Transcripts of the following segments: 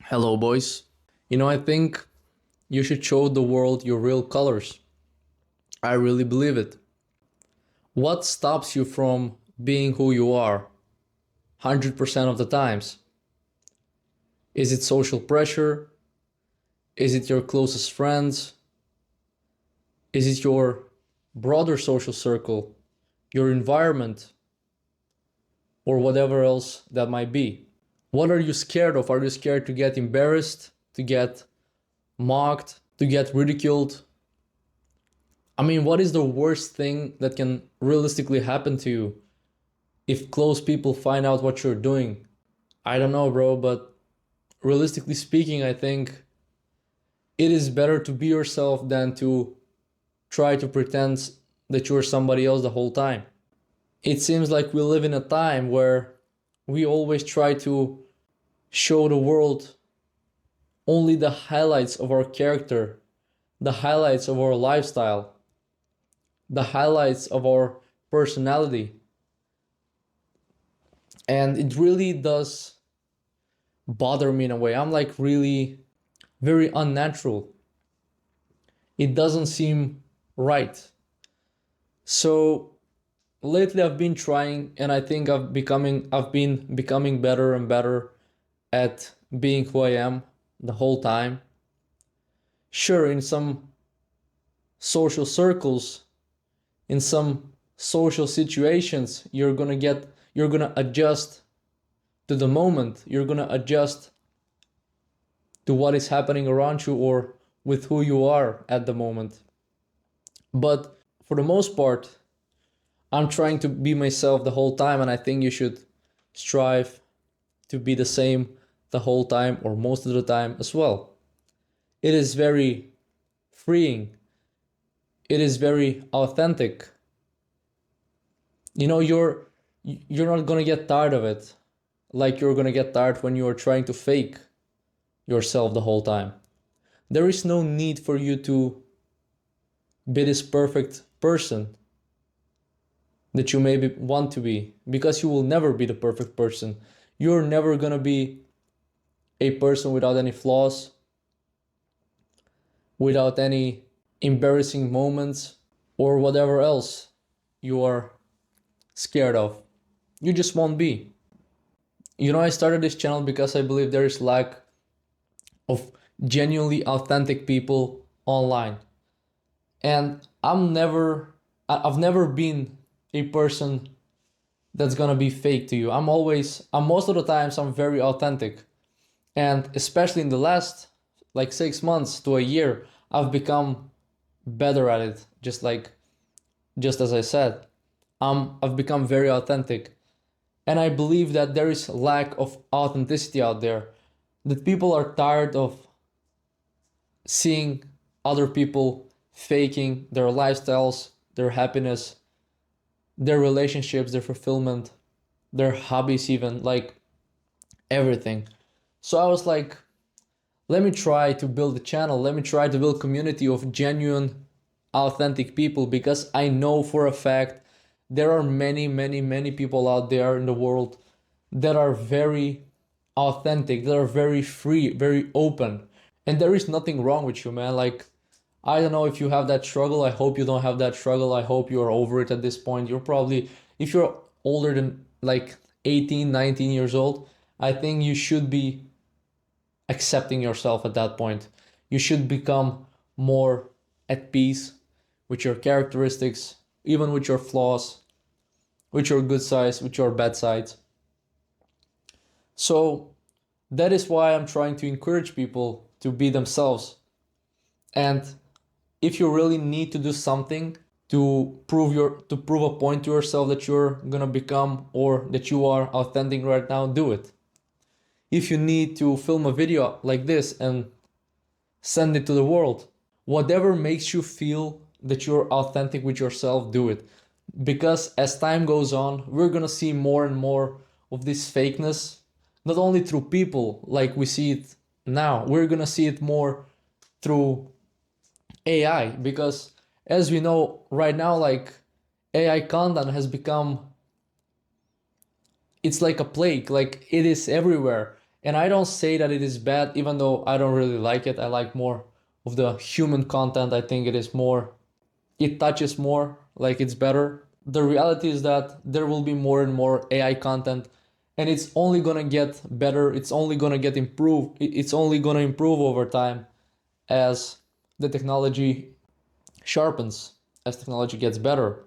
Hello, boys. I think you should show the world your real colors. I really believe it. What stops you from being who you are 100% of the times? Is it social pressure? Is it your closest friends? Is it your broader social circle, your environment, or whatever else that might be? What are you scared of? Are you scared to get embarrassed, to get mocked, to get ridiculed? I mean, what is the worst thing that can realistically happen to you if close people find out what you're doing? I don't know, bro, but realistically speaking, I think it is better to be yourself than to try to pretend that you're somebody else the whole time. It seems like we live in a time where we always try to show the world only the highlights of our character, the highlights of our lifestyle, the highlights of our personality. And it really does bother me in a way. I'm like really very unnatural. It doesn't seem right. So lately I've been trying, and I think I've been becoming better and better at being who I am the whole time. Sure, in some social circles, in some social situations, you're gonna adjust to the moment. You're gonna adjust to what is happening around you or with who you are at the moment. But for the most part, I'm trying to be myself the whole time, and I think you should strive to be the same the whole time or most of the time as well. It is very freeing. It is very authentic. You're not gonna get tired of it like you're gonna get tired when you are trying to fake yourself the whole time. There is no need for you to be this perfect person that you maybe want to be, because you will never be the perfect person. You're never gonna be a person without any flaws, without any embarrassing moments, or whatever else you are scared of. You just won't be. I started this channel because I believe there is lack of genuinely authentic people online. And I've never been a person that's gonna be fake to you. I'm most of the times I'm very authentic. And especially in the last like 6 months to a year, I've become better at it. Just as I said, I've become very authentic. And I believe that there is lack of authenticity out there. That people are tired of seeing other people faking their lifestyles, their happiness, their relationships, their fulfillment, their hobbies, even like everything. So I was like, let me try to build a channel. Let me try to build a community of genuine, authentic people, because I know for a fact there are many, many, many people out there in the world that are very authentic, that are very free, very open. And there is nothing wrong with you, man. Like, I don't know if you have that struggle. I hope you don't have that struggle. I hope you are over it at this point. You're probably, if you're older than like 18, 19 years old, I think you should be accepting yourself at that point. You should become more at peace with your characteristics, even with your flaws, with your good sides, with your bad sides. So that is why I'm trying to encourage people to be themselves. And if you really need to do something to prove a point to yourself that you're gonna become or that you are authentic right now, do it. If you need to film a video like this and send it to the world, whatever makes you feel that you're authentic with yourself, do it. Because as time goes on, we're gonna see more and more of this fakeness, not only through people like we see it now, we're gonna see it more through AI, because as we know right now, like AI content has become, it's like a plague, like it is everywhere. And I don't say that it is bad, even though I don't really like it. I like more of the human content. I think it is more, it touches more, like it's better. The reality is that there will be more and more AI content, and it's only gonna get better. It's only gonna get improved. It's only gonna improve over time as the technology sharpens, as technology gets better.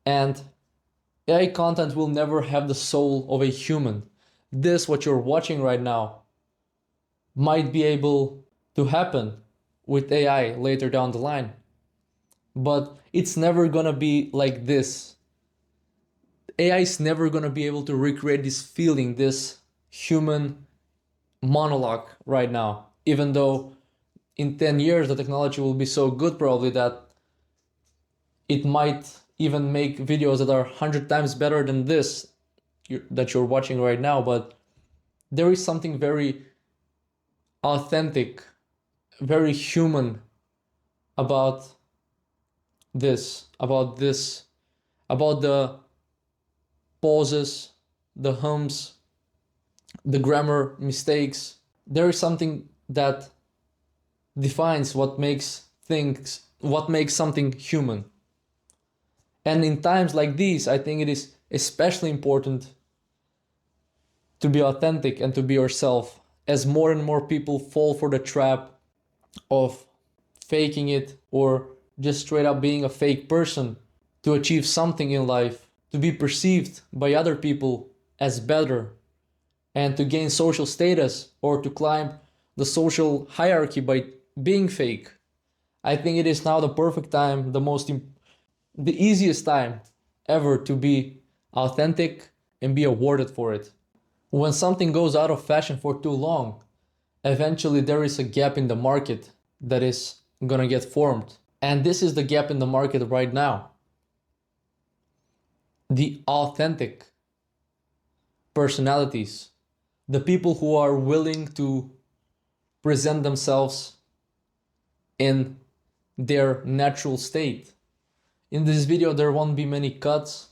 And AI content will never have the soul of a human. This, what you're watching right now, might be able to happen with AI later down the line, but it's never gonna be like this. AI is never gonna be able to recreate this feeling, this human monologue right now, even though in 10 years the technology will be so good probably that it might even make videos that are 100 times better than this that you're watching right now. But there is something very authentic, very human about this, about the pauses, the hums, the grammar mistakes. There is something that defines what makes something human. And in times like these, I think it is especially important to be authentic and to be yourself, as more and more people fall for the trap of faking it or just straight up being a fake person to achieve something in life, to be perceived by other people as better, and to gain social status or to climb the social hierarchy by being fake. I think it is now the perfect time, the easiest time ever to be authentic and be awarded for it. When something goes out of fashion for too long, eventually there is a gap in the market that is gonna get formed. And this is the gap in the market right now. The authentic personalities, the people who are willing to present themselves in their natural state. In this video, there won't be many cuts,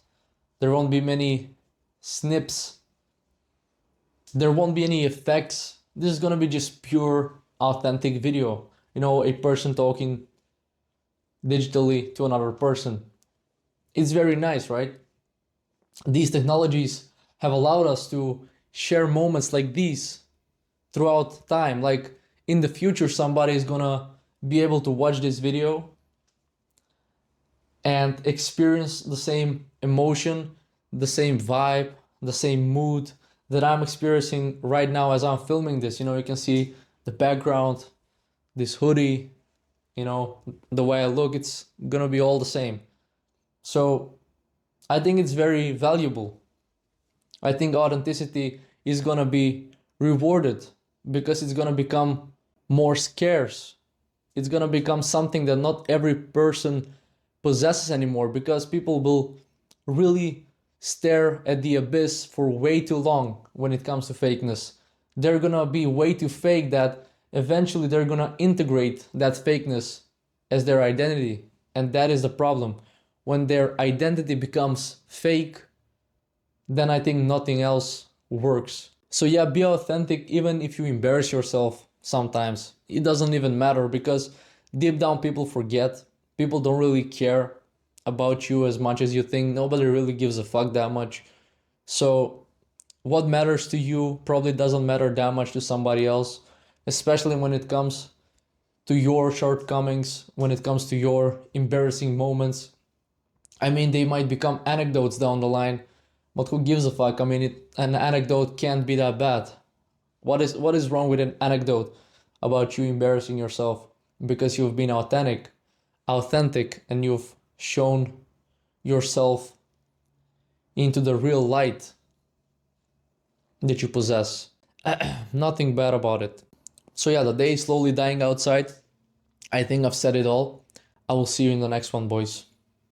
there won't be many snips, there won't be any effects. This is gonna be just pure authentic video. You know, a person talking digitally to another person. It's very nice, right? These technologies have allowed us to share moments like these throughout time. Like in the future, somebody is gonna be able to watch this video and experience the same emotion, the same vibe, the same mood that I'm experiencing right now as I'm filming this. You know, you can see the background, this hoodie, you know, the way I look, it's gonna be all the same. So I think it's very valuable. I think authenticity is gonna be rewarded because it's gonna become more scarce. It's gonna become something that not every person possesses anymore, because people will really stare at the abyss for way too long when it comes to fakeness. They're gonna be way too fake that eventually they're gonna integrate that fakeness as their identity. And that is the problem. When their identity becomes fake, then I think nothing else works. So yeah, be authentic even if you embarrass yourself sometimes. It doesn't even matter, because deep down people forget. People don't really care about you as much as you think. Nobody really gives a fuck that much. So what matters to you probably doesn't matter that much to somebody else, especially when it comes to your shortcomings, when it comes to your embarrassing moments. I mean, they might become anecdotes down the line, but who gives a fuck? I mean, an anecdote can't be that bad. What is wrong with an anecdote about you embarrassing yourself because you've been authentic, and you've shown yourself into the real light that you possess? Nothing bad about it. So yeah, the day is slowly dying outside. I think I've said it all. I will see you in the next one, boys.